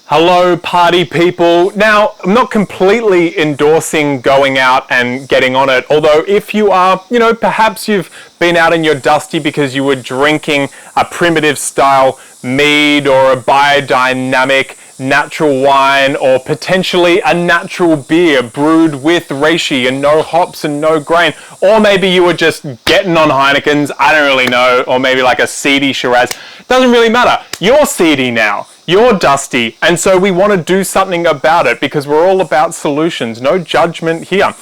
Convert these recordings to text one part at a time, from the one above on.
Hello, party people. Now, I'm not completely endorsing going out and getting on it, although if you are, perhaps you've been out in your Dusty because you were drinking a primitive style mead or a biodynamic natural wine or potentially a natural beer brewed with reishi and no hops and no grain, or maybe you were just getting on Heineken's, I don't really know, or maybe like a seedy Shiraz. Doesn't really matter. You're seedy now. You're dusty, and so we want to do something about it because we're all about solutions, no judgment here.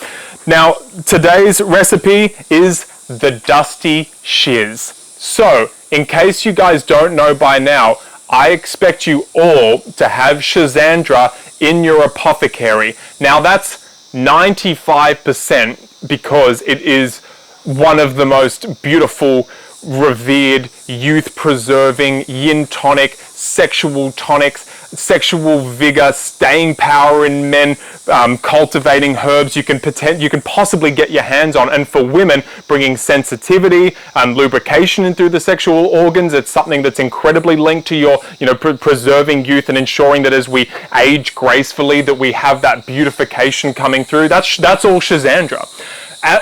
Now, today's recipe is the Dusty Schiz. So, in case you guys don't know by now, I expect you all to have Schizandra in your apothecary. Now, that's 95% because it is one of the most beautiful, revered, youth-preserving, yin tonic, sexual tonics, sexual vigor, staying power in men, cultivating herbs you can possibly get your hands on. And for women, bringing sensitivity and lubrication in through the sexual organs. It's something that's incredibly linked to your, preserving youth and ensuring that as we age gracefully, that we have that beautification coming through. That's all Schizandra.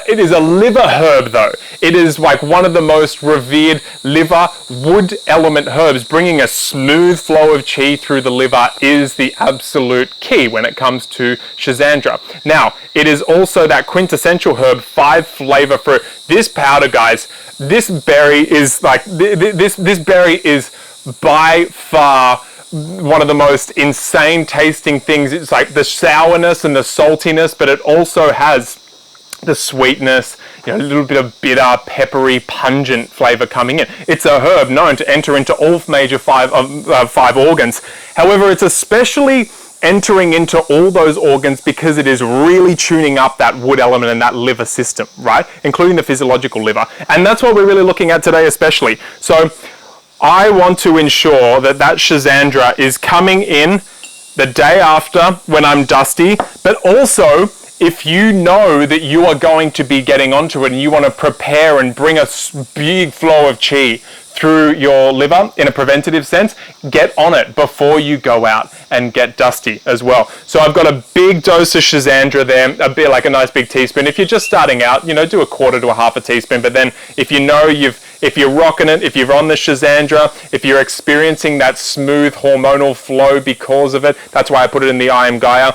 It is a liver herb though. It is like one of the most revered liver wood element herbs. Bringing a smooth flow of qi through the liver is the absolute key when it comes to Schizandra. Now, it is also that quintessential herb, 5 flavor fruit. This powder, guys, this berry is like, this berry is by far one of the most insane tasting things. It's like the sourness and the saltiness, but it also has the sweetness, a little bit of bitter, peppery, pungent flavor coming in. It's a herb known to enter into all major five organs. However, it's especially entering into all those organs because it is really tuning up that wood element and that liver system, right? Including the physiological liver. And that's what we're really looking at today especially. So I want to ensure that Schizandra is coming in the day after when I'm dusty, but also if you know that you are going to be getting onto it and you want to prepare and bring a big flow of qi through your liver in a preventative sense, get on it before you go out and get dusty as well. So I've got a big dose of Schizandra there, a bit like a nice big teaspoon. If you're just starting out, do a 1/4 to a 1/2 teaspoon. But then if if you're rocking it, if you're on the Schizandra, if you're experiencing that smooth hormonal flow because of it, that's why I put it in the I Am Gaia.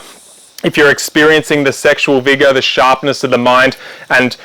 If you're experiencing the sexual vigor, the sharpness of the mind, and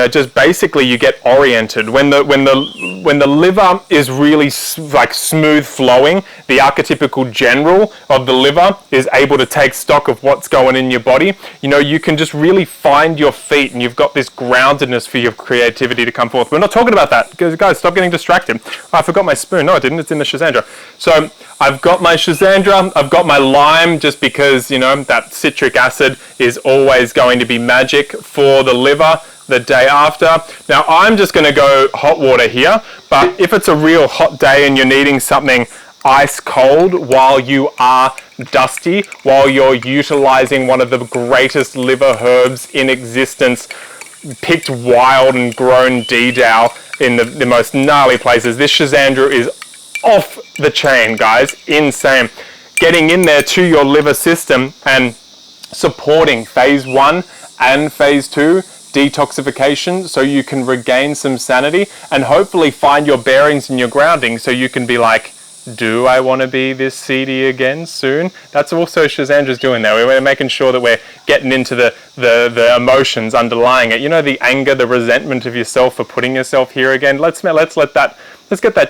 just basically you get oriented. When the liver is really like smooth flowing, the archetypical general of the liver is able to take stock of what's going in your body. You can just really find your feet, and you've got this groundedness for your creativity to come forth. We're not talking about that. Guys, stop getting distracted. Oh, I forgot my spoon. No, I didn't. It's in the Schizandra. So I've got my Schizandra. I've got my lime, just because that citric acid is always going to be magic for the liver the day after. Now I'm just going to go hot water here, but if it's a real hot day and you're needing something ice cold while you are dusty, while you're utilizing one of the greatest liver herbs in existence, picked wild and grown D-Dow in the most gnarly places, this Schizandra is off the chain, guys. Insane. Getting in there to your liver system and supporting phase 1 and phase 2 detoxification, so you can regain some sanity and hopefully find your bearings and your grounding, so you can be like, do I want to be this seedy again soon? That's also Schizandra's doing there. We're making sure that we're getting into the emotions underlying it. The anger, the resentment of yourself for putting yourself here again. Let's get that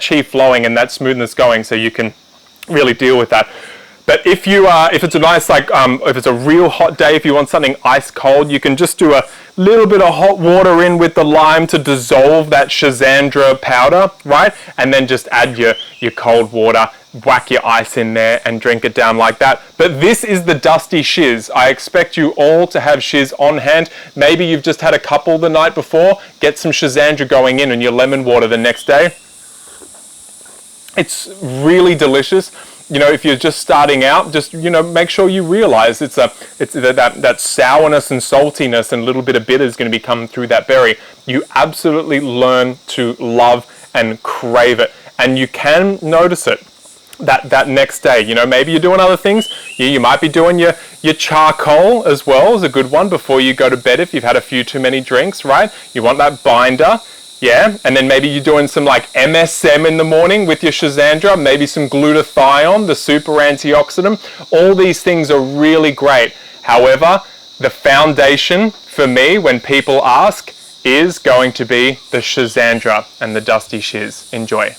qi flowing and that smoothness going, so you can really deal with that. But if it's a nice, if it's a real hot day, if you want something ice cold, you can just do a little bit of hot water in with the lime to dissolve that Schizandra powder, right? And then just add your cold water, whack your ice in there and drink it down like that. But this is the Dusty Schiz. I expect you all to have Schiz on hand. Maybe you've just had a couple the night before. Get some Schizandra going in and your lemon water the next day. It's really delicious. If you're just starting out, just, make sure you realize it's that sourness and saltiness and a little bit of bitter is going to be coming through that berry. You absolutely learn to love and crave it. And you can notice it that next day. You know, maybe you're doing other things. You might be doing your charcoal as well, is a good one before you go to bed if you've had a few too many drinks, right? You want that binder, yeah? And then maybe you're doing some like MSM in the morning with your Schizandra, maybe some glutathione, the super antioxidant. All these things are really great. However, the foundation for me when people ask is going to be the Schizandra and the Dusty Schiz. Enjoy.